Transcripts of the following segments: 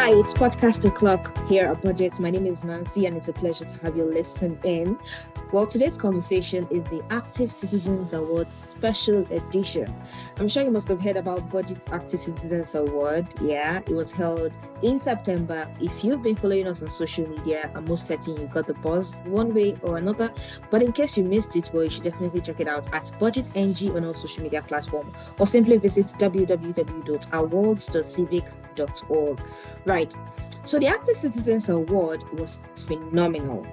Hi, it's Podcast O'Clock here at Budget. My name is Nancy, and it's a pleasure to have you listen in. Well, today's conversation is the Active Citizens Award Special Edition. I'm sure you must have heard about Budget's Active Citizens Award. Yeah, it was held in September. If you've been following us on social media, I'm most certain you got the buzz one way or another. But in case you missed it, well, you should definitely check it out at Budget NG on all social media platforms, or simply visit www.awards.civic.org. Right. So the Active Citizens Award was phenomenal.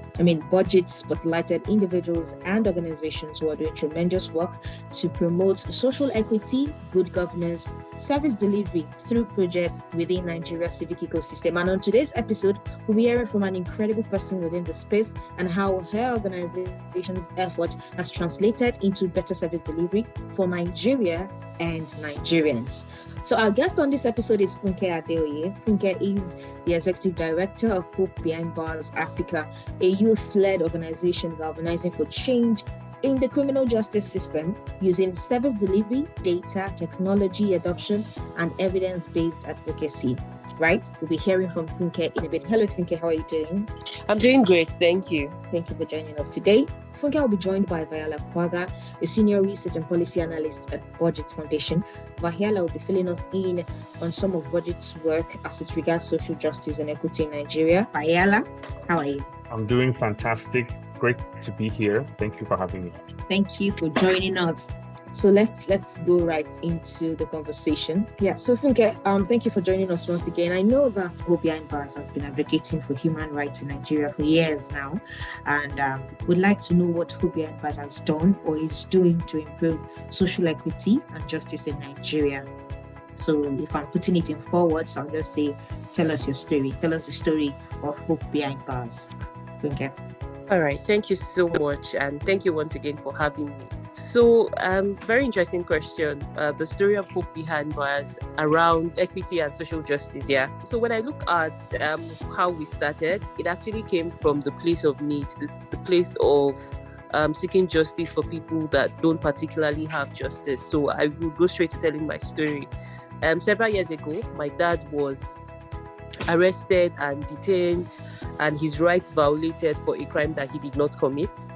Budget spotlighted individuals and organizations who are doing tremendous work to promote social equity, good governance, service delivery through projects within Nigeria's civic ecosystem. And on today's episode, we'll be hearing from an incredible person within the space and how her organization's effort has translated into better service delivery for Nigeria and Nigerians. So our guest on this episode is Funke Adeoye. Funke is the Executive Director of Hope Behind Bars Africa, a youth-led organization galvanizing for change in the criminal justice system using service delivery, data, technology adoption, and evidence-based advocacy. Right? We'll be hearing from Funke in a bit. Hello, Funke. How are you doing? I'm doing great. Thank you. Thank you for joining us today. Funke will be joined by Viola Kwaga, a senior research and policy analyst at Budget Foundation. Viola will be filling us in on some of Budget's work as it regards social justice and equity in Nigeria. Viola, how are you? I'm doing fantastic. Great to be here. Thank you for having me. Thank you for joining us. So let's go right into the conversation. Yeah, so Funke, thank you for joining us once again. I know that Hope Behind Bars has been advocating for human rights in Nigeria for years now, and we'd like to know what Hope Behind Bars has done or is doing to improve social equity and justice in Nigeria. So if I'm putting it in forwards, I'll just say, tell us your story. Tell us the story of Hope Behind Bars. Funke. All right, thank you so much, and thank you once again for having me. So, very interesting question. The story of Hope Behind Bars around equity and social justice. Yeah. So when I look at how we started, it actually came from the place of need, the place of seeking justice for people that don't particularly have justice. So I will go straight to telling my story. Several years ago, my dad was arrested and detained, and his rights violated for a crime that he did not commit.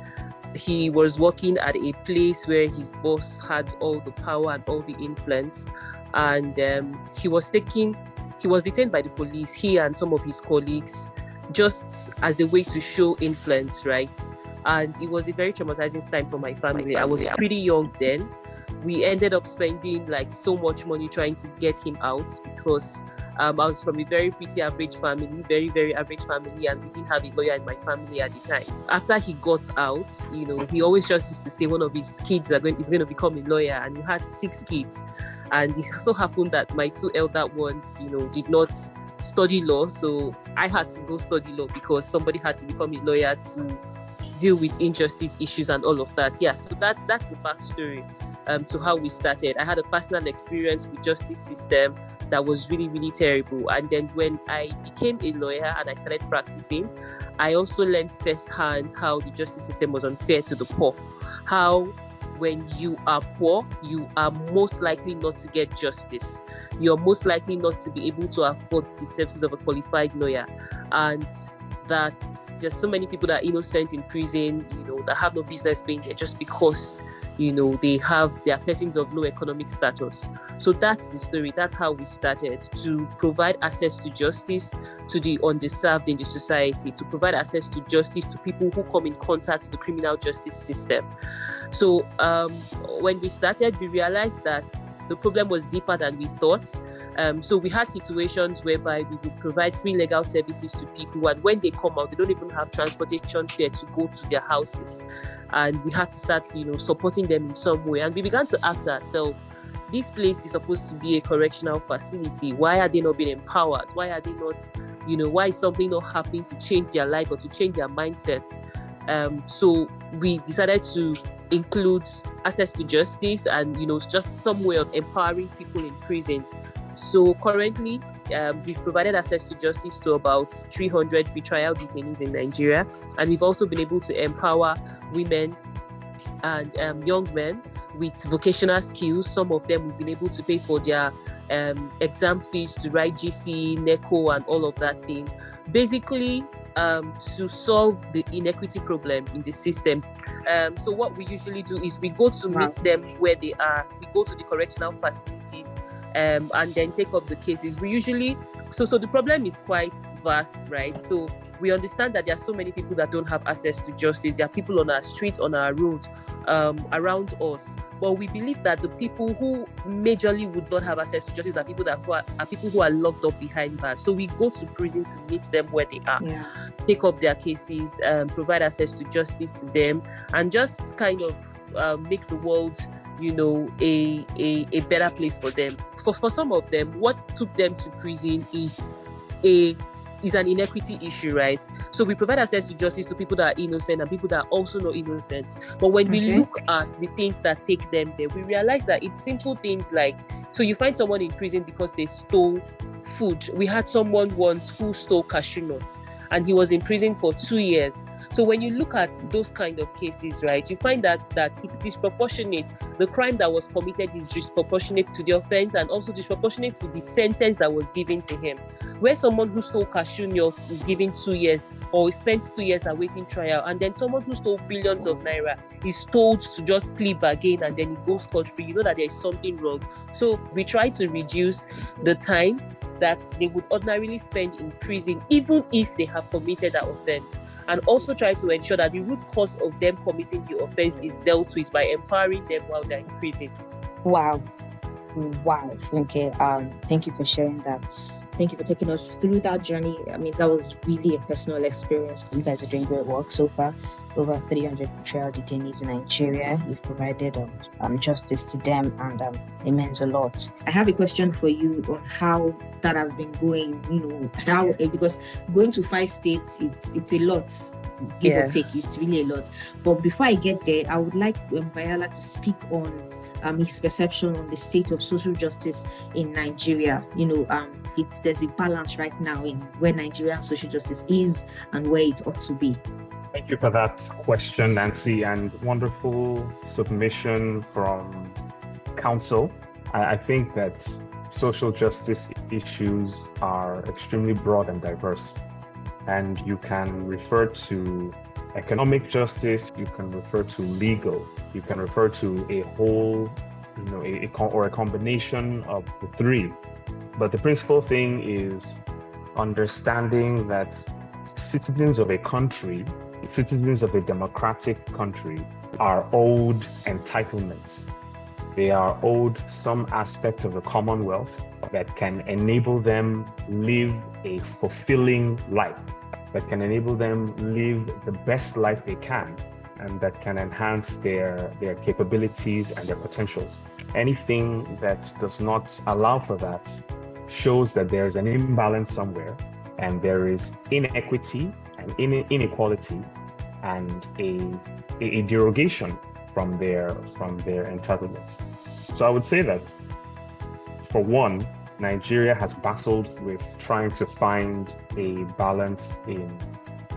He was working at a place where his boss had all the power and all the influence, and he was detained by the police, he and some of his colleagues, just as a way to show influence, right? And it was a very traumatizing time for my family. I was pretty young then. We ended up spending so much money trying to get him out because I was from a very pretty average family, very, very average family, and we didn't have a lawyer in my family at the time. After he got out, he always just used to say one of his kids is going to become a lawyer, and he had 6 kids. And it so happened that my 2 elder ones, did not study law, so I had to go study law because somebody had to become a lawyer to deal with injustice issues and all of that. Yeah, so that's the backstory to how we started. I had a personal experience with the justice system that was really, really terrible. And then when I became a lawyer and I started practicing, I also learned firsthand how the justice system was unfair to the poor. How when you are poor, you are most likely not to get justice. You're most likely not to be able to afford the services of a qualified lawyer. And that there's so many people that are innocent in prison, that have no business being there just because, they are persons of low economic status. So that's the story. That's how we started, to provide access to justice to the undeserved in the society, to provide access to justice to people who come in contact with the criminal justice system. So when we started, we realized that the problem was deeper than we thought. So we had situations whereby we would provide free legal services to people, and when they come out, they don't even have transportation fare to go to their houses. And we had to start, supporting them in some way. And we began to ask ourselves, this place is supposed to be a correctional facility. Why are they not being empowered? Why are they not, why is something not happening to change their life or to change their mindset? So we decided to include access to justice and, just some way of empowering people in prison. So currently, we've provided access to justice to about 300 retrial detainees in Nigeria. And we've also been able to empower women and young men with vocational skills. Some of them we've been able to pay for their exam fees, to write GC, NECO, and all of that thing. Basically, to solve the inequity problem in the system. So what we usually do is we go to meet them where they are. We go to the correctional facilities and then take up the cases. We usually, so the problem is quite vast, right? So we understand that there are so many people that don't have access to justice. There are people on our streets, on our roads, around us. But we believe that the people who majorly would not have access to justice are people who are locked up behind bars. So we go to prison to meet them where they are, take up their cases, provide access to justice to them, and just kind of make the world, a better place for them. For some of them, what took them to prison is an inequity issue, right? So we provide access to justice to people that are innocent and people that are also not innocent. But when we look at the things that take them there, we realize that it's simple things like, so you find someone in prison because they stole food. We had someone once who stole cashew nuts and he was in prison for 2 years. So when you look at those kind of cases, right, you find that it's disproportionate. The crime that was committed is disproportionate to the offense and also disproportionate to the sentence that was given to him. Where someone who stole cashew nuts is given 2 years or spent 2 years awaiting trial, and then someone who stole billions of naira is told to just plead bargain and then he goes scot-free, you know that there is something wrong. So we try to reduce the time that they would ordinarily spend in prison, even if they have committed that offense, and also try to ensure that the root cause of them committing the offense is dealt with by empowering them while they're in prison. Wow, okay. Thank you for sharing that. Thank you for taking us through that journey. I mean, that was really a personal experience. You guys are doing great work so far. Over 300 trial detainees in Nigeria. You've provided justice to them, and it means a lot. I have a question for you on how that has been going. Because going to 5 states, it's a lot. Give or take, it's really a lot. But before I get there, I would like Viola to speak on his perception on the state of social justice in Nigeria. If there's a balance right now in where Nigerian social justice is and where it ought to be. Thank you for that question, Nancy, and wonderful submission from counsel. I think that social justice issues are extremely broad and diverse. And you can refer to economic justice, you can refer to legal, you can refer to a whole, or a combination of the three. But the principal thing is understanding that citizens of a country, citizens of a democratic country, are owed entitlements. They are owed some aspect of the Commonwealth that can enable them live a fulfilling life, that can enable them live the best life they can, and that can enhance their capabilities and their potentials. Anything that does not allow for that shows that there is an imbalance somewhere, and there is inequity and inequality and a derogation from their entitlements. So I would say that, for one, Nigeria has battled with trying to find a balance in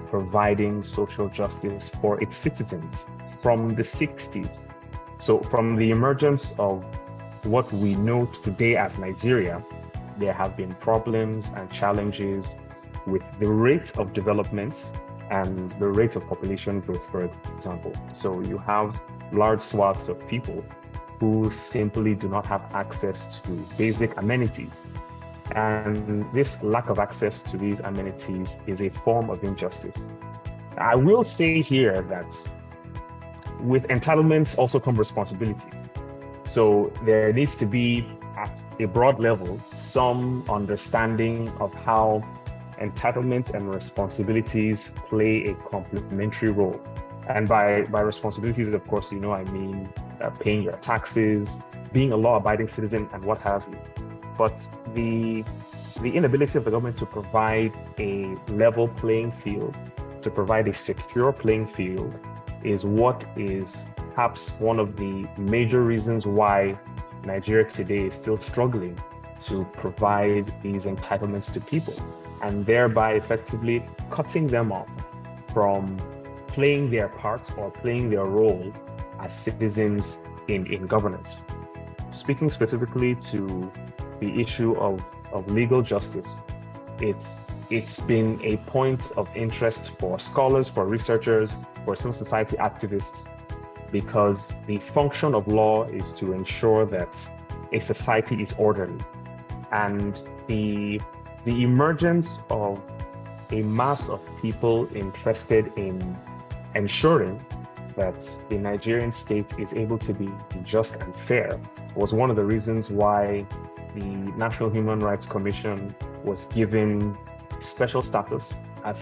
providing social justice for its citizens from the 60s. So from the emergence of what we know today as Nigeria, there have been problems and challenges with the rate of development and the rate of population growth, for example. So you have large swaths of people who simply do not have access to basic amenities. And this lack of access to these amenities is a form of injustice. I will say here that with entitlements also come responsibilities. So there needs to be, at a broad level, some understanding of how entitlements and responsibilities play a complementary role. And by responsibilities, of course, I mean paying your taxes, being a law-abiding citizen, and what have you. But the inability of the government to provide a level playing field, to provide a secure playing field, is what is perhaps one of the major reasons why Nigeria today is still struggling to provide these entitlements to people, and thereby effectively cutting them off from playing their part or playing their role as citizens in governance. Speaking specifically to the issue of legal justice. It's been a point of interest for scholars, for researchers, for civil society activists, because the function of law is to ensure that a society is orderly. And the emergence of a mass of people interested in ensuring that the Nigerian state is able to be just and fair was one of the reasons why the National Human Rights Commission was given special status as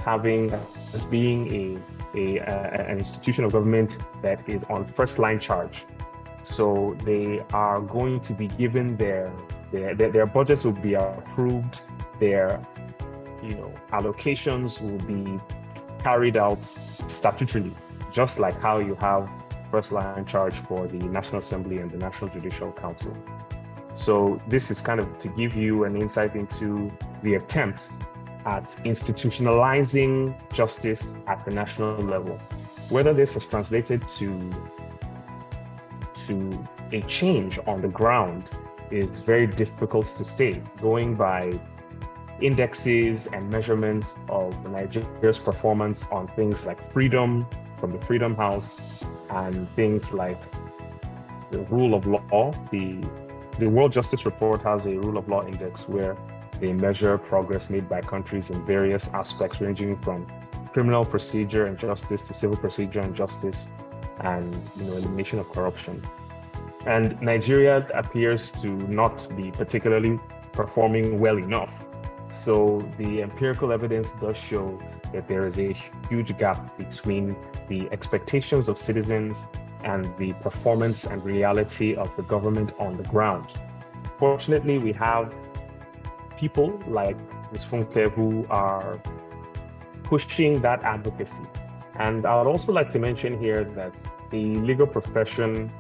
being an institution of government that is on first line charge. So they are going to be given their budgets will be approved, their allocations will be carried out statutorily, just like how you have first line charge for the National Assembly and the National Judicial Council. So this is kind of to give you an insight into the attempts at institutionalizing justice at the national level. Whether this has translated to a change on the ground is very difficult to say, going by indexes and measurements of Nigeria's performance on things like freedom from the Freedom House and things like the rule of law. The World Justice Report has a rule of law index where they measure progress made by countries in various aspects, ranging from criminal procedure and justice to civil procedure and justice, and elimination of corruption. And Nigeria appears to not be particularly performing well enough. So the empirical evidence does show that there is a huge gap between the expectations of citizens and the performance and reality of the government on the ground. Fortunately, we have people like Ms. Funke who are pushing that advocacy. And I would also like to mention here that the legal profession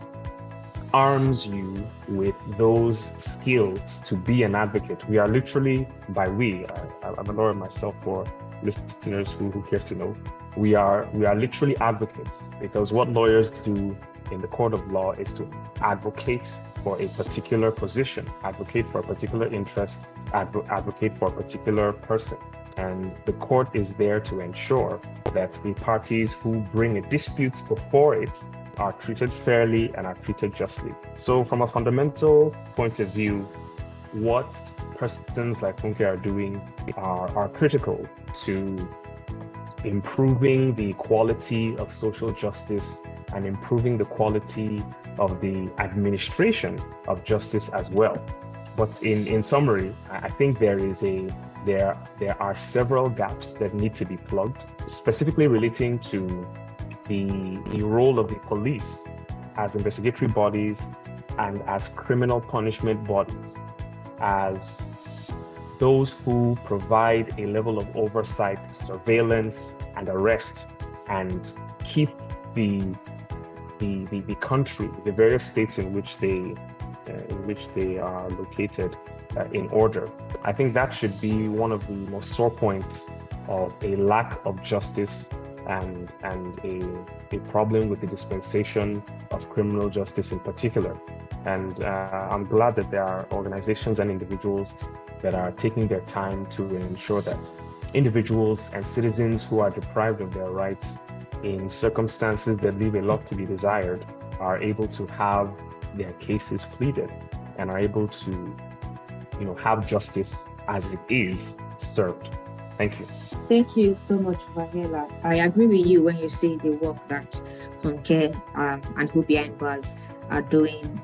arms you with those skills to be an advocate. We are literally, I'm a lawyer myself, for listeners who care to know, we are literally advocates, because what lawyers do in the court of law is to advocate for a particular position, advocate for a particular interest, advocate for a particular person. And the court is there to ensure that the parties who bring a dispute before it are treated fairly and are treated justly. So from a fundamental point of view, what persons like Funke are doing are critical to improving the quality of social justice and improving the quality of the administration of justice as well. But in summary, I think there are several gaps that need to be plugged, specifically relating to the role of the police as investigatory bodies and as criminal punishment bodies, as those who provide a level of oversight, surveillance, and arrest, and keep the country, the various states in which they are located, in order. I think that should be one of the most sore points of a lack of justice and a problem with the dispensation of criminal justice in particular. And I'm glad that there are organizations and individuals that are taking their time to ensure that individuals and citizens who are deprived of their rights in circumstances that leave a lot to be desired are able to have their cases pleaded and are able to, have justice as it is served. Thank you. Thank you so much, Vangela. I agree with you when you say the work that Funke and who behind bars are doing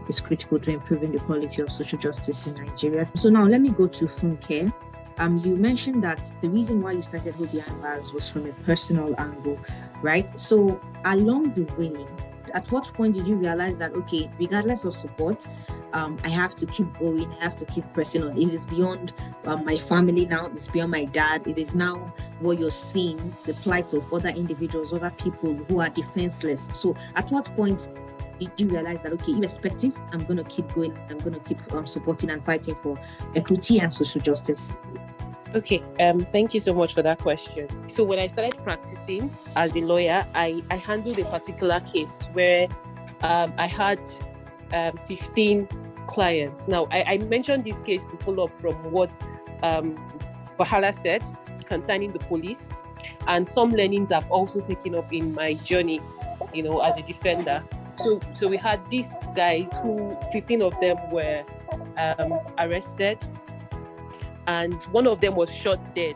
is critical to improving the quality of social justice in Nigeria. So now let me go to Funke. You mentioned that the reason why you started Who Behind Bars was from a personal angle, right? So along the way, at what point did you realize that, okay, regardless of support, I have to keep going, I have to keep pressing on. It is beyond my family now, it's beyond my dad. It is now what you're seeing, the plight of other individuals, other people who are defenseless. So at what point did you realize that, okay, irrespective, I'm going to keep going, I'm going to keep supporting and fighting for equity and social justice? Okay, thank you so much for that question. So when I started practicing as a lawyer, I handled a particular case where I had 15 clients. Now, I mentioned this case to follow up from what Bahala said concerning the police, and some learnings I've also taken up in my journey, as a defender. So we had these guys who 15 of them were arrested, and one of them was shot dead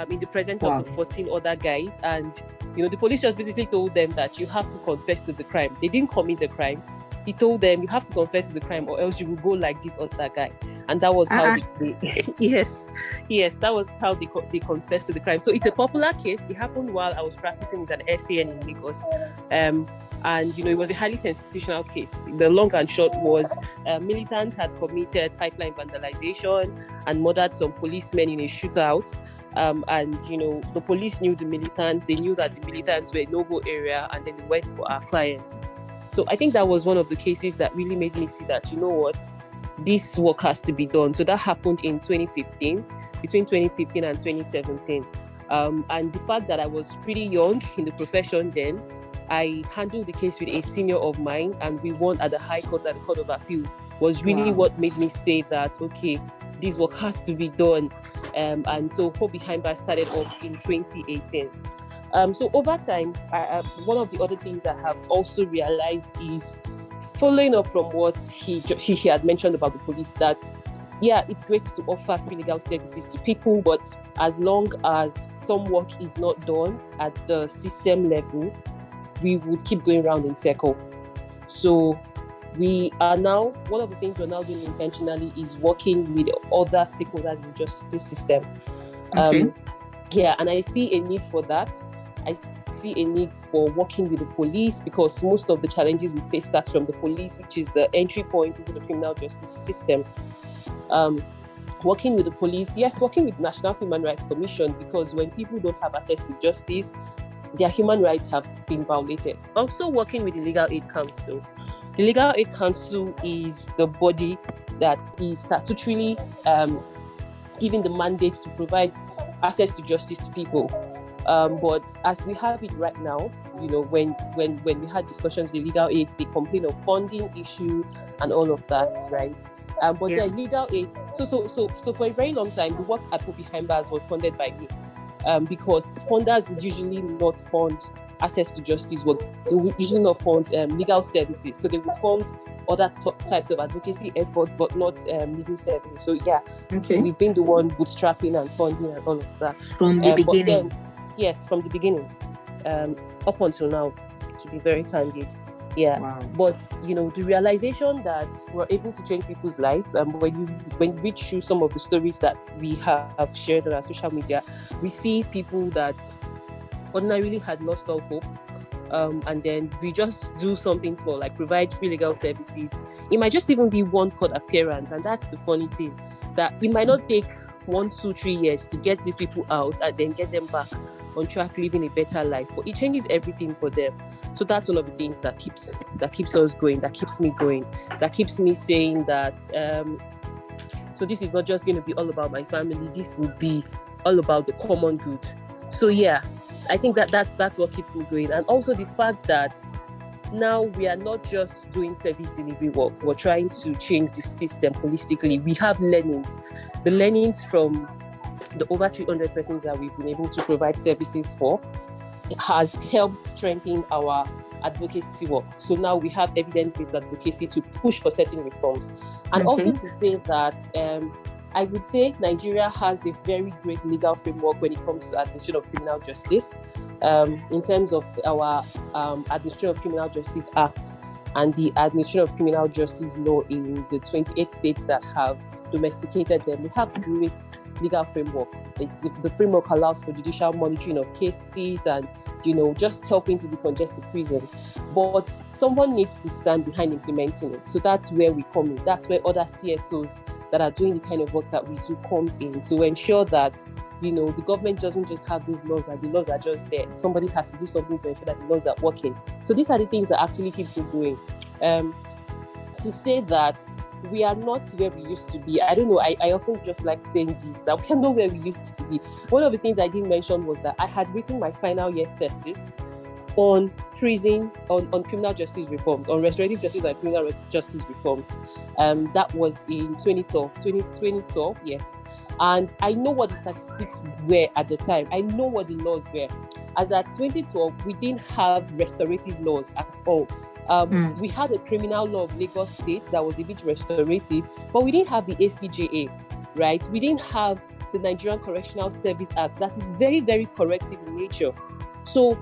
in the presence of the 14 other guys. And the police just basically told them that you have to confess to the crime. They didn't commit the crime. He told them you have to confess to the crime or else you will go like this other guy. And that was how they yes, that was how they confessed to the crime. So it's a popular case. It happened while I was practicing with an SAN in Lagos. And it was a highly sensational case. The long and short was militants had committed pipeline vandalization and murdered some policemen in a shootout. And the police knew the militants. They knew that the militants were a no-go area, and then they went for our clients. So I think that was one of the cases that really made me see that, this work has to be done. So that happened in 2015, between 2015 and 2017. And the fact that I was pretty young in the profession then, I handled the case with a senior of mine, and we won at the High Court, at the Court of Appeal, was really what made me say that, okay, this work has to be done. And so Hope Behind Bars started off in 2018. So over time, one of the other things I have also realized is, following up from what he had mentioned about the police, that it's great to offer free legal services to people, but as long as some work is not done at the system level, we would keep going around in circle. So we are now, one of the things we're now doing intentionally is working with other stakeholders in the justice system. And I see a need for that. I see a need for working with the police, because most of the challenges we face starts from the police, which is the entry point into the criminal justice system. Working with the police, working with National Human Rights Commission, because when people don't have access to justice, their human rights have been violated. Also working with the Legal Aid Council. The Legal Aid Council is the body that is statutorily given the mandate to provide access to justice to people. But as we have it right now, when we had discussions with legal aid, they complain of funding issue and all of that, right? But the legal aid, so for a very long time, the work at Hope Behind Bars was funded by me, because funders would usually not fund access to justice work. They would usually not fund legal services. So they would fund other types of advocacy efforts, but not legal services. So we've been the one bootstrapping and funding and all of that. From the beginning. Yes, from the beginning, up until now, to be very candid. Wow. But the realization that we're able to change people's life, when you read through some of the stories that we have shared on our social media, we see people that ordinarily had lost all hope, and then we just do something small, like provide free legal services. It might just even be one court appearance, and that's the funny thing, that it might not take 1, 2, 3 years to get these people out and then get them back on track, living a better life, but it changes everything for them. So that's one of the things that keeps us going, that keeps me going, that keeps me saying that so this is not just going to be all about my family, this will be all about the common good. So I think that's what keeps me going. And also the fact that now we are not just doing service delivery work, we're trying to change the system holistically. We have learnings. The learnings from the over 300 persons that we've been able to provide services for, it has helped strengthen our advocacy work. So now we have evidence-based advocacy to push for certain reforms. And also to say that I would say Nigeria has a very great legal framework when it comes to administration of criminal justice. In terms of our Administration of Criminal Justice Act and the Administration of Criminal Justice Law in the 28 states that have domesticated them, we have great legal framework. The framework allows for judicial monitoring of cases and, just helping to decongest the prison. But someone needs to stand behind implementing it. So that's where we come in. That's where other CSOs that are doing the kind of work that we do comes in, to ensure that, the government doesn't just have these laws and the laws are just there. Somebody has to do something to ensure that the laws are working. So these are the things that actually keeps me going. To say that we are not where we used to be. I don't know. I often just like saying this, that we are not where we used to be. One of the things I didn't mention was that I had written my final year thesis on prison, on criminal justice reforms, on restorative justice and criminal justice reforms. That was in 2012, yes. And I know what the statistics were at the time. I know what the laws were. As at 2012, we didn't have restorative laws at all. We had a criminal law of Lagos State that was a bit restorative, but we didn't have the ACJA, right? We didn't have the Nigerian Correctional Service Act that is very, very corrective in nature. So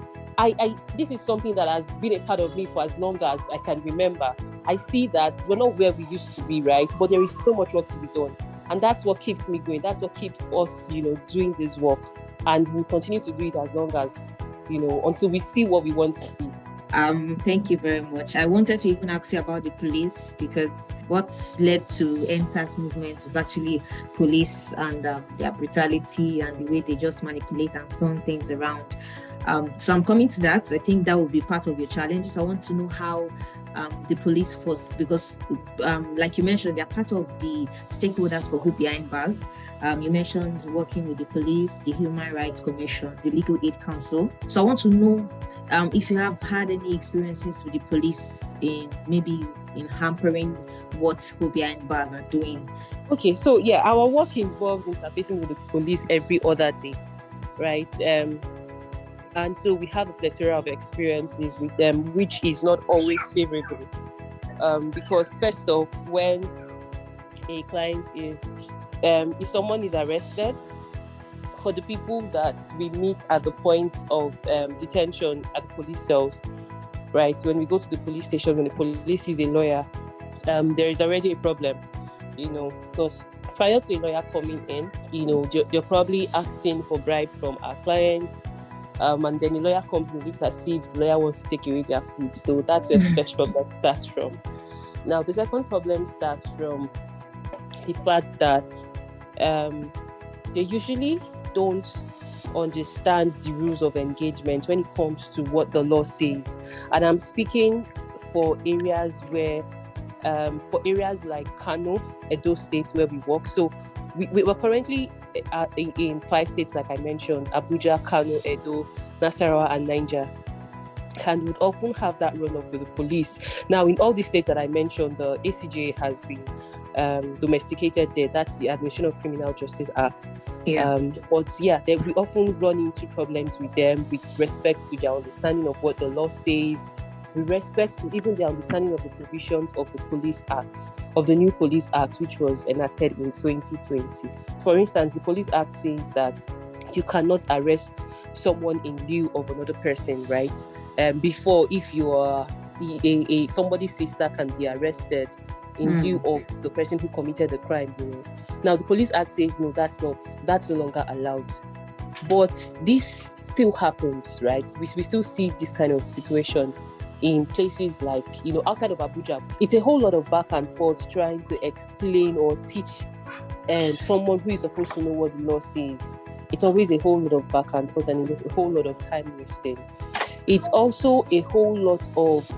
this is something that has been a part of me for as long as I can remember. I see that we're not where we used to be, right? But there is so much work to be done. And that's what keeps me going. That's what keeps us, doing this work. And we'll continue to do it as long as, until we see what we want to see. Thank you very much. I wanted to even ask you about the police, because what led to NSAS movement was actually police and their brutality and the way they just manipulate and turn things around. So I'm coming to that. I think that will be part of your challenges. I want to know how the police force, because like you mentioned, they're part of the stakeholders for Hope Behind Bars. You mentioned working with the police, the Human Rights Commission, the Legal Aid Council. So I want to know if you have had any experiences with the police in hampering what Hope Behind Bars are doing. Okay, so our work involves interfacing with the police every other day, right? And so we have a plethora of experiences with them, which is not always favorable. Because first off, when a client is, if someone is arrested, for the people that we meet at the point of detention at the police cells, right? When we go to the police station, when the police is a lawyer, there is already a problem, because prior to a lawyer coming in, you're probably asking for bribe from our clients. And then the lawyer comes and looks as if the lawyer wants to take away their food. So that's where the first problem starts from. Now, the second problem starts from the fact that they usually don't understand the rules of engagement when it comes to what the law says. And I'm speaking for areas where, for areas like Kano, Edo State, where we work. So we're currently in 5 states, like I mentioned: Abuja, Kano, Edo, Nasarawa, and Niger. And would often have that runoff with the police. Now, in all these states that I mentioned, the ACJ has been domesticated there. That's the Administration of Criminal Justice Act. We often run into problems with them with respect to their understanding of what the law says, with respect to even their understanding of the provisions of the Police Act, of the new Police Act, which was enacted in 2020. For instance, the Police Act says that you cannot arrest someone in lieu of another person, right? Before, if you are somebody's sister can be arrested in lieu of the person who committed the crime. Now the Police Act says no, that's no longer allowed. But this still happens, right? We still see this kind of situation in places like, outside of Abuja. It's a whole lot of back and forth trying to explain or teach someone who is supposed to know what the law says. It's always a whole lot of back and forth and a whole lot of time wasting. It's also a whole lot of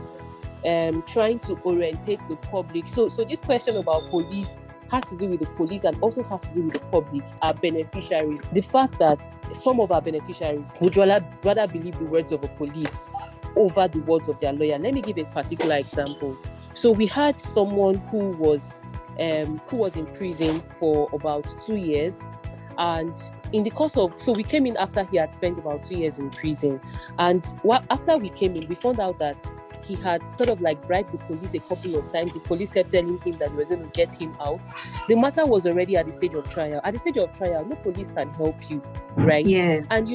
trying to orientate the public. So this question about police has to do with the police and also has to do with the public, our beneficiaries. The fact that some of our beneficiaries would rather believe the words of a police over the words of their lawyer. Let me give a particular example. So we had someone who was in prison for about 2 years, and in the course of, so we came in after he had spent about 2 years in prison, and after we came in, we found out that he had sort of like bribed the police a couple of times. The police kept telling him that we were going to get him out. The matter was already at the stage of trial. At the stage of trial, no police can help you, right? Yes. And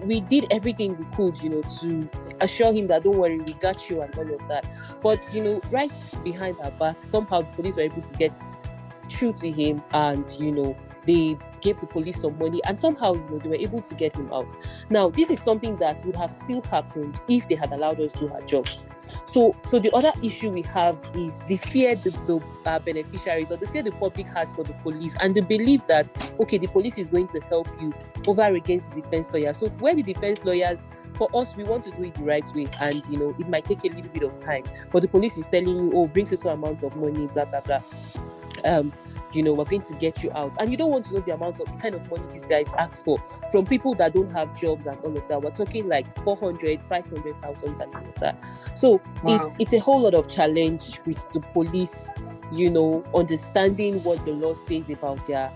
we did everything we could, to assure him that don't worry, we got you and all of that. But right behind our back, somehow the police were able to get through to him, and they gave the police some money, and somehow they were able to get him out. Now, this is something that would have still happened if they had allowed us to do our jobs. So the other issue we have is the fear the beneficiaries or the fear the public has for the police, and the belief that, okay, the police is going to help you over against the defense lawyer. So where the defense lawyers, for us, we want to do it the right way, and it might take a little bit of time, but the police is telling you, oh, bring so amount of money, blah blah blah. we're going to get you out. And you don't want to know the kind of money these guys ask for from people that don't have jobs and all of that. We're talking like 400, 500,000 and all of that. So Wow. it's a whole lot of challenge with the police, understanding what the law says about their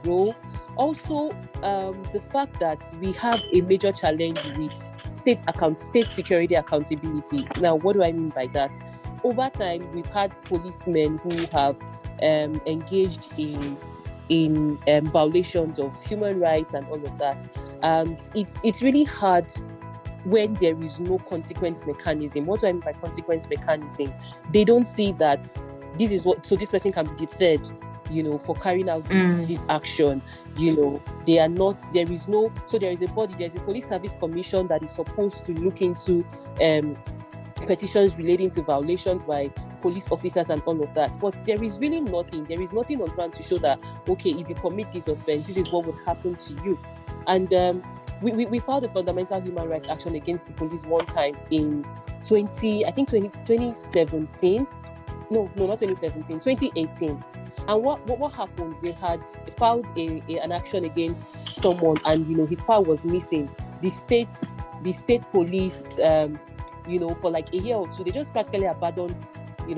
role. Also, the fact that we have a major challenge with state security accountability. Now, what do I mean by that? Over time, we've had policemen who have engaged in violations of human rights and all of that. And it's really hard when there is no consequence mechanism. What do I mean by consequence mechanism? They don't see that this is what, so this person can be deterred, for carrying out this action. They are not, there is a body, there's a police service commission that is supposed to look into petitions relating to violations by police officers and all of that. But there is really nothing. There is nothing on ground to show that, okay, if you commit this offense, this is what would happen to you. And we filed a fundamental human rights action against the police one time in 2017. No, not 2017, 2018. And what happened? They had filed an action against someone, and his file was missing. The state police, for like a year or two, they just practically abandoned,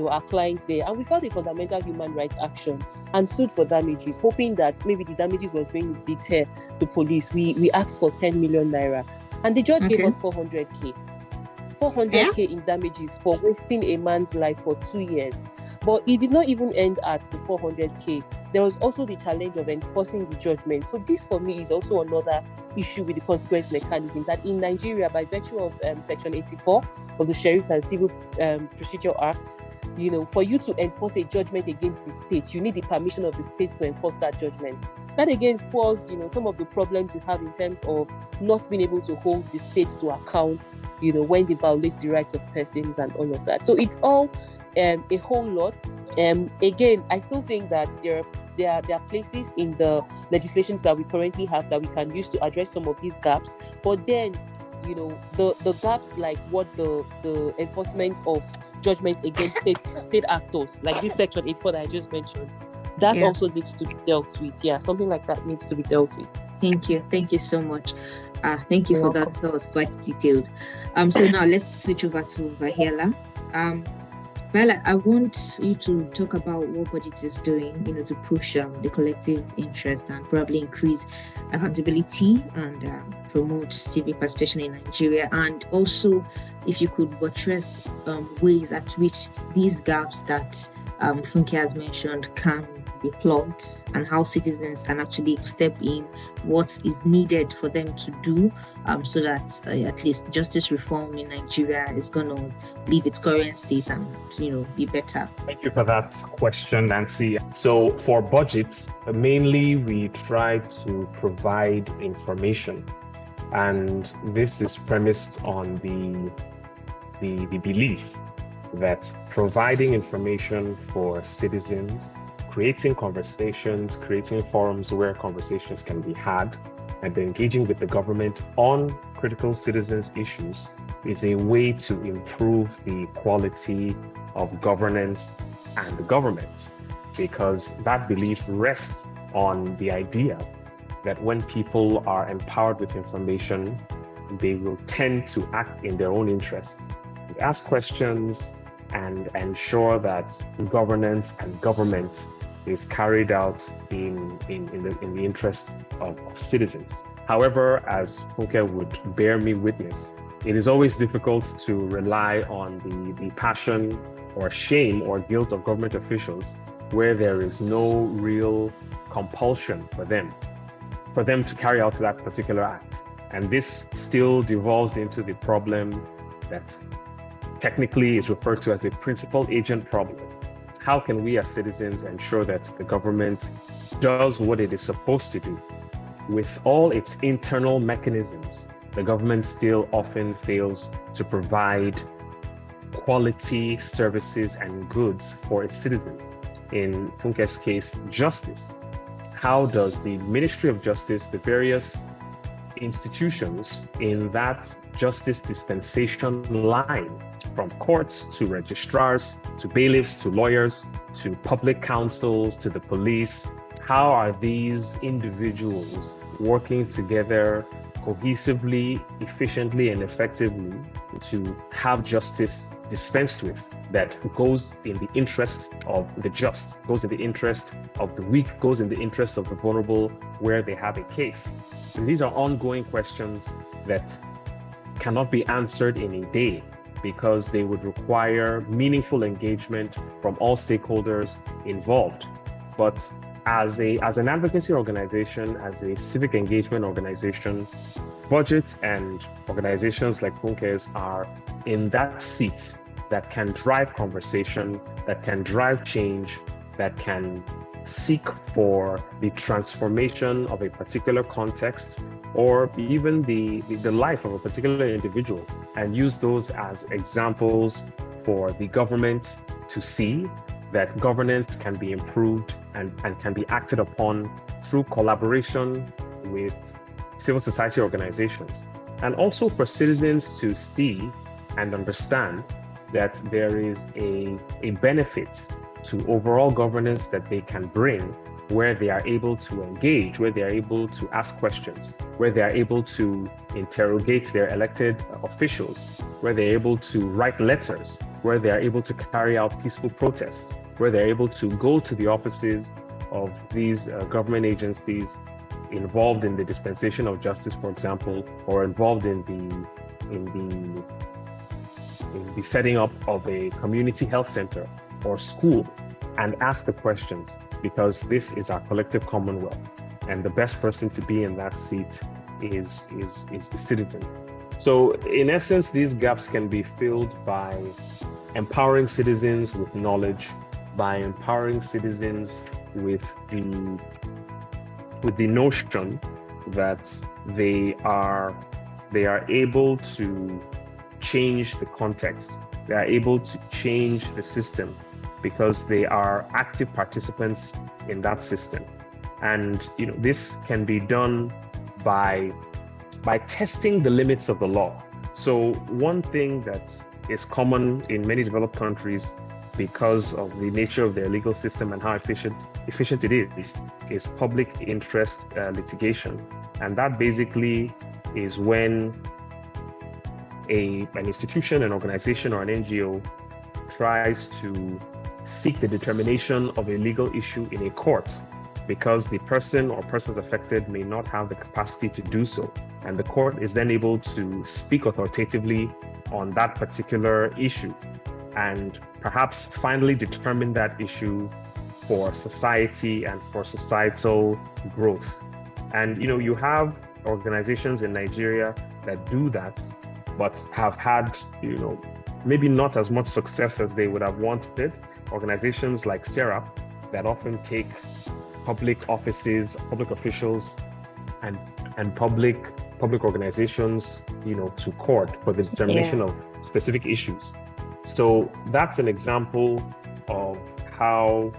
our clients there. And we filed a fundamental human rights action and sued for damages, hoping that maybe the damages was going to deter the police. We asked for 10 million naira, and the judge gave us 400k. 400k in damages for wasting a man's life for 2 years. But it did not even end at the 400k. There was also the challenge of enforcing the judgment. So this, for me, is also another issue with the consequence mechanism, that in Nigeria, by virtue of Section 84 of the Sheriffs and Civil Procedure Act, for you to enforce a judgment against the state, you need the permission of the state to enforce that judgment. That again falls, some of the problems you have in terms of not being able to hold the state to account, when they violate the rights of persons and all of that. So it's all a whole lot. Again, I still think that there are places in the legislations that we currently have that we can use to address some of these gaps. But then, the gaps like what the enforcement of judgment against state actors, like this Section 84 that I just mentioned, that also needs to be dealt with. Yeah, something like that needs to be dealt with. Thank you so much. Thank you for that. That was quite detailed. So now let's switch over to Vahela. Vahela, I want you to talk about what Budget is doing, to push the collective interest and probably increase accountability and promote civic participation in Nigeria. And also, if you could buttress ways at which these gaps that Funke has mentioned can be plugged, and how citizens can actually step in, what is needed for them to do, so that at least justice reform in Nigeria is going to leave its current state and be better. Thank you for that question, Nancy. So for budgets, mainly we try to provide information, and this is premised on the belief that providing information for citizens, creating conversations, creating forums where conversations can be had, and engaging with the government on critical citizens' issues is a way to improve the quality of governance and the government, because that belief rests on the idea that when people are empowered with information, they will tend to act in their own interests, ask questions, and ensure that governance and government is carried out in the interest of citizens. However, as Funke would bear me witness, it is always difficult to rely on the passion or shame or guilt of government officials where there is no real compulsion for them to carry out that particular act. And this still devolves into the problem that technically is referred to as the principal agent problem. How can we as citizens ensure that the government does what it is supposed to do? With all its internal mechanisms, the government still often fails to provide quality services and goods for its citizens. In Funke's case, justice. How does the Ministry of Justice, the various institutions in that justice dispensation line, from courts to registrars, to bailiffs, to lawyers, to public counsels, to the police. How are these individuals working together cohesively, efficiently, and effectively to have justice dispensed with that goes in the interest of the just, goes in the interest of the weak, goes in the interest of the vulnerable where they have a case? And these are ongoing questions that cannot be answered in a day, because they would require meaningful engagement from all stakeholders involved. But as an advocacy organization, as a civic engagement organization, Budget and organizations like Funke's are in that seat that can drive conversation, that can drive change, that can seek for the transformation of a particular context, or even the life of a particular individual, and use those as examples for the government to see that governance can be improved and can be acted upon through collaboration with civil society organizations. And also for citizens to see and understand that there is a benefit to overall governance that they can bring, where they are able to engage, where they are able to ask questions, where they are able to interrogate their elected officials, where they're able to write letters, where they are able to carry out peaceful protests, where they're able to go to the offices of these government agencies involved in the dispensation of justice, for example, or involved in the setting up of a community health center or school, and ask the questions, because this is our collective commonwealth, and the best person to be in that seat is the citizen. So in essence, these gaps can be filled by empowering citizens with knowledge, by empowering citizens with the notion that they are able to change the context, they are able to change the system, because they are active participants in that system. And this can be done by testing the limits of the law. So one thing that is common in many developed countries, because of the nature of their legal system and how efficient it is public interest litigation. And that basically is when an institution, an organization, or an NGO tries to seek the determination of a legal issue in a court, because the person or persons affected may not have the capacity to do so. And the court is then able to speak authoritatively on that particular issue, and perhaps finally determine that issue for society and for societal growth. And you have organizations in Nigeria that do that, but have had maybe not as much success as they would have wanted. Organizations like SERAP that often take public offices, public officials, and public organizations to court for the determination of specific issues. So that's an example of how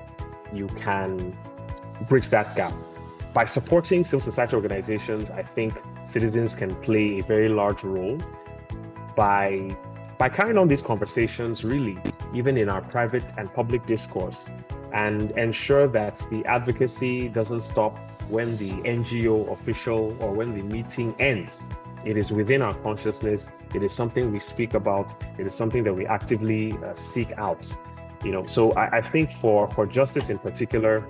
you can bridge that gap. By supporting civil society organizations, I think citizens can play a very large role by carrying on these conversations, really, even in our private and public discourse, and ensure that the advocacy doesn't stop when the NGO official or when the meeting ends. It is within our consciousness. It is something we speak about. It is something that we actively seek out. So I think for justice in particular,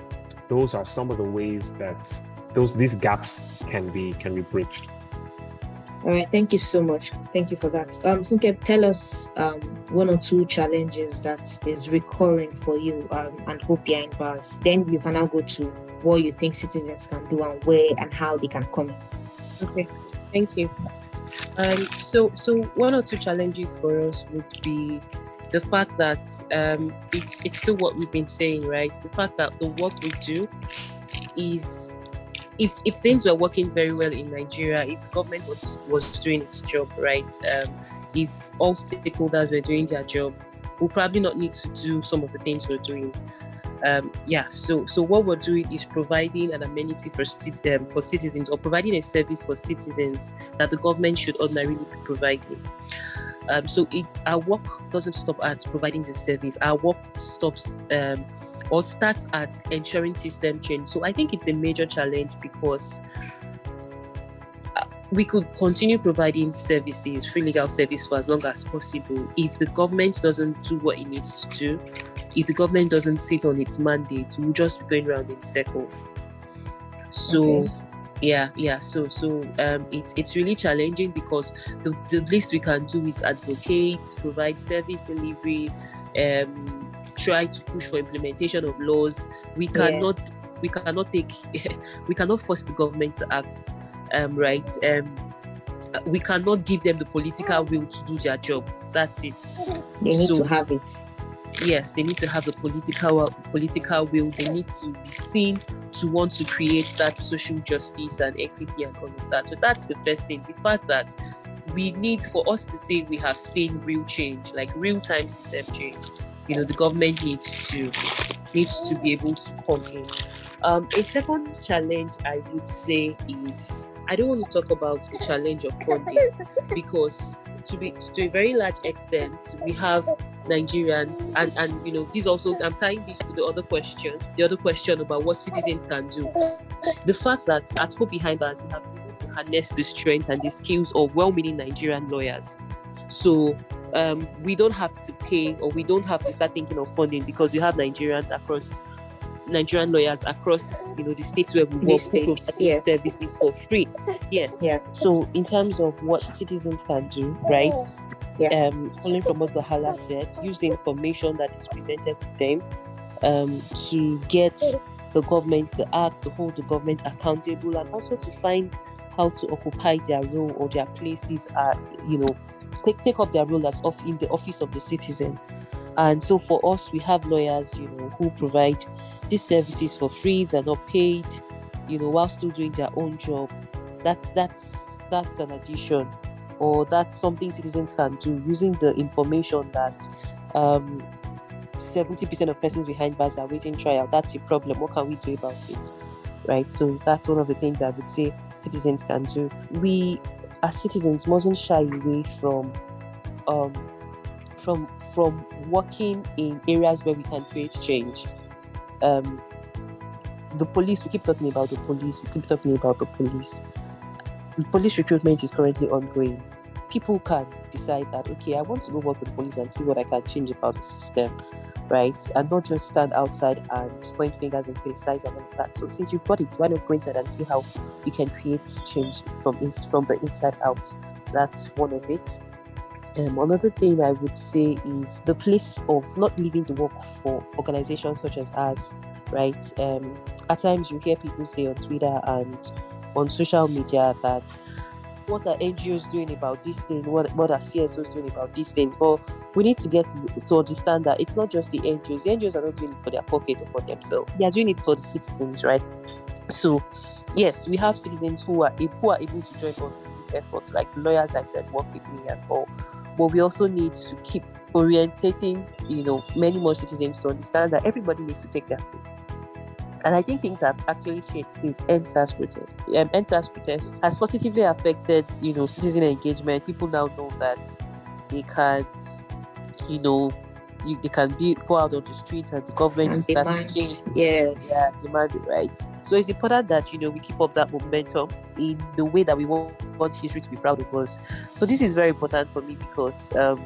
those are some of the ways that these gaps can be bridged. All right, thank you so much. Thank you for that. Funke, tell us one or two challenges that is recurring for you and Hope Behind Bars. Then you can now go to what you think citizens can do and where and how they can come in. Okay, thank you. So one or two challenges for us would be the fact that it's still what we've been saying, right? The fact that the work we do is, if things were working very well in Nigeria, if government was doing its job, right? If all stakeholders were doing their job, we'll probably not need to do some of the things we're doing. So what we're doing is providing an amenity for citizens, or providing a service for citizens that the government should ordinarily be providing. Our work doesn't stop at providing the service. Our work stops or starts at ensuring system change. So I think it's a major challenge, because we could continue providing services, free legal service, for as long as possible. If the government doesn't do what it needs to do, if the government doesn't sit on its mandate, we'll just be going around in circle. So, okay. It's really challenging, because the least we can do is advocate, provide service delivery, try to push for implementation of laws. We cannot force the government to act. We cannot give them the political will to do their job. That's it. They need to have it. Yes, they need to have the political will. They need to be seen to want to create that social justice and equity and all of that. So that's the first thing. The fact that we need, for us to say we have seen real change, like real-time system change, the government needs to be able to come in. A second challenge I would say is, I don't want to talk about the challenge of funding, because to a very large extent we have Nigerians, and this also, I'm tying this to the other question about what citizens can do. The fact that at Hope Behind Bars we have been able to harness the strength and the skills of well-meaning Nigerian lawyers. So we don't have to pay, or we don't have to start thinking of funding, because we have Nigerian lawyers across the states where we work, who provide services for free. Yes. Yeah. So in terms of what citizens can do, right? Yeah. Following from what Hala said, use the information that is presented to them to get the government to act, to hold the government accountable, and also to find how to occupy their role or their places, take up their role as in the office of the citizen. And so for us, we have lawyers, who provide these services for free. They're not paid, while still doing their own job. That's an addition, or that's something citizens can do using the information that 70% of persons behind bars are waiting trial. That's a problem. What can we do about it? Right. So that's one of the things I would say citizens can do. We, as citizens, mustn't shy away from working in areas where we can create change. The police, we keep talking about the police. The police recruitment is currently ongoing. People can decide that, okay, I want to go work with the police and see what I can change about the system, right? And not just stand outside and point fingers and criticize and all of that. So since you've got it, why not go inside and see how you can create change from the inside out? That's one of it. Another thing I would say is the place of not leaving the work for organizations such as ours, right? At times you hear people say on Twitter and on social media that, what are NGOs doing about this thing? What are CSOs doing about this thing? But we need to get to understand that it's not just the NGOs. The NGOs are not doing it for their pocket or for themselves. They are doing it for the citizens, right? So yes, we have citizens who are able to join us in this effort, like the lawyers I said work with me and all. But we also need to keep orientating, many more citizens to understand that everybody needs to take their place. And I think things have actually changed since EndSARS protest. EndSARS protest has positively affected, citizen engagement. People now know that they can, they can go out on the streets and the government will start to change. Yes. Yeah, demand it, right? So it's important that, we keep up that momentum in the way that we want history to be proud of us. So this is very important for me, because the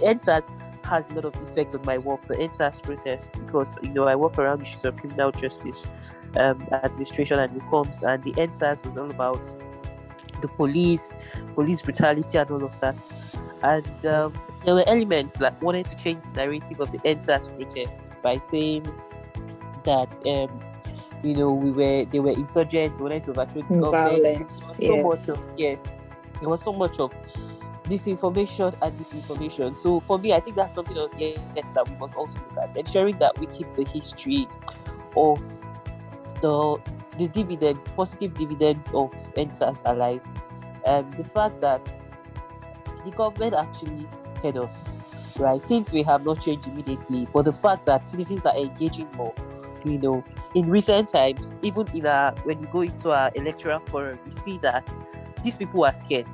EndSARS has a lot of effect on my work, the EndSARS protest, because, I work around issues of criminal justice, administration and reforms, and the EndSARS was all about the police brutality and all of that. And there were elements like wanting to change the narrative of the EndSARS protest by saying that they were insurgents, they wanted to overthrow the government. There was so much of disinformation. So for me, I think that's something else, yes, that we must also look at, ensuring that we keep the history of the dividends, positive dividends of EndSARS alive. The fact that the government actually heard us. right? Things may have not changed immediately, but the fact that citizens are engaging more, in recent times, even when we go into our electoral forum, we see that these people are scared,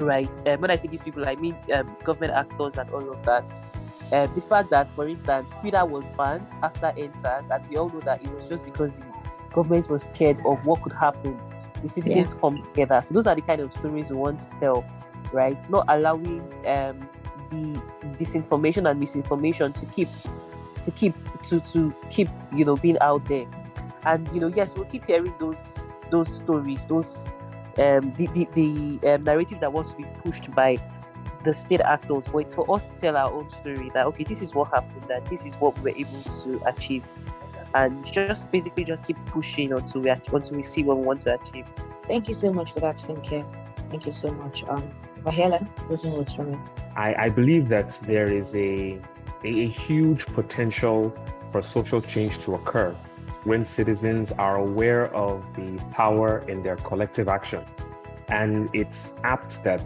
right? When I say these people, I mean government actors and all of that. The fact that, for instance, Twitter was banned after NSAS, and we all know that it was just because the government was scared of what could happen. The citizens come together. So those are the kind of stories we want to tell, right? Not allowing the disinformation and misinformation to keep being out there. And yes, we'll keep hearing those stories, those the narrative that wants to be pushed by the state actors, but it's for us to tell our own story that, okay, this is what happened, that this is what we were able to achieve, and just keep pushing until we see what we want to achieve. Thank you so much for that, Funke. Thank you so much. Vahela, closing words from you. I believe that there is a huge potential for social change to occur when citizens are aware of the power in their collective action. And it's apt that,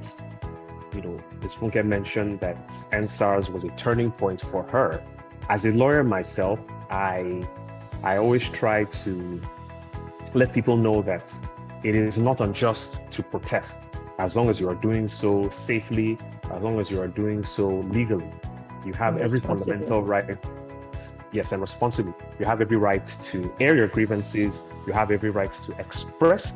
Ms. Funke mentioned that NSARS was a turning point for her. As a lawyer myself, I always try to let people know that it is not unjust to protest, as long as you are doing so safely, as long as you are doing so legally. You have every fundamental right. Yes, and responsibly. You have every right to air your grievances. You have every right to express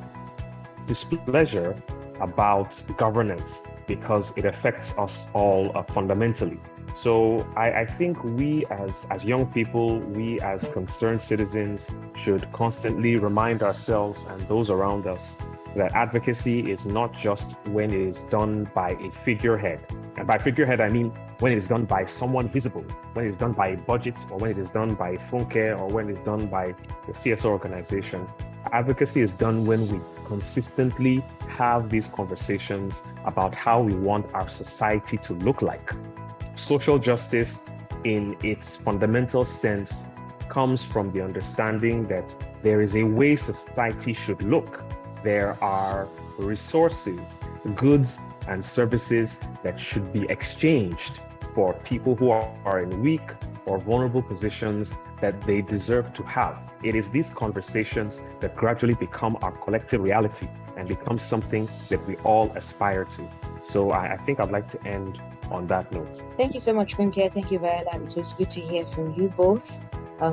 displeasure about governance, because it affects us all fundamentally. So I think we as young people, we as concerned citizens should constantly remind ourselves and those around us that advocacy is not just when it is done by a figurehead. And by figurehead, I mean when it is done by someone visible, when it is done by a budget, or when it is done by Funke, or when it is done by the CSO organization. Advocacy is done when we consistently have these conversations about how we want our society to look like. Social justice, in its fundamental sense, comes from the understanding that there is a way society should look. There are resources, goods, and services that should be exchanged for people who are in weak or vulnerable positions that they deserve to have. It is these conversations that gradually become our collective reality and become something that we all aspire to. So I think I'd like to end on that note. Thank you so much, Funke. Thank you, Viola. It was good to hear from you both.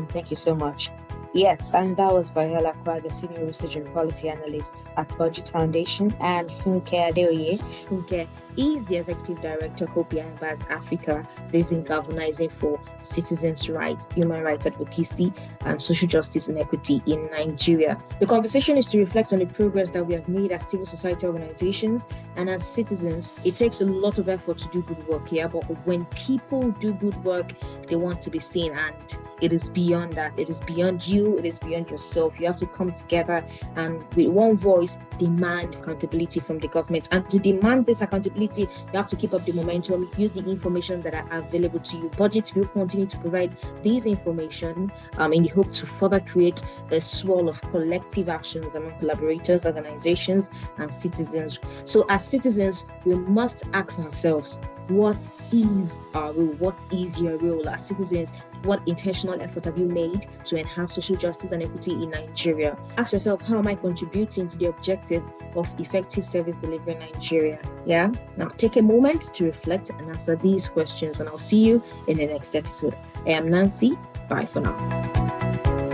Thank you so much. Yes, and that was Viola Kwa, the Senior Research and Policy Analyst at Budget Foundation, and Funke Adeoye. Funke is the Executive Director, Hope Behind Bars Africa. They've been galvanizing for citizens' rights, human rights advocacy, and social justice and equity in Nigeria. The conversation is to reflect on the progress that we have made as civil society organizations and as citizens. It takes a lot of effort to do good work here, but when people do good work, they want to be seen, and it is beyond that. It is beyond you. It is beyond yourself. You have to come together and with one voice demand accountability from the government. And to demand this accountability, you have to keep up the momentum, use the information that are available to you. Budgets will continue to provide this information in the hope to further create a swirl of collective actions among collaborators, organizations, and citizens. So as citizens, we must ask ourselves, what is our role? What is your role as citizens? What intentional effort have you made to enhance social justice and equity in Nigeria? Ask yourself, how am I contributing to the objective of effective service delivery in Nigeria? Yeah. Now take a moment to reflect and answer these questions, and I'll see you in the next episode. I am Nancy. Bye for now.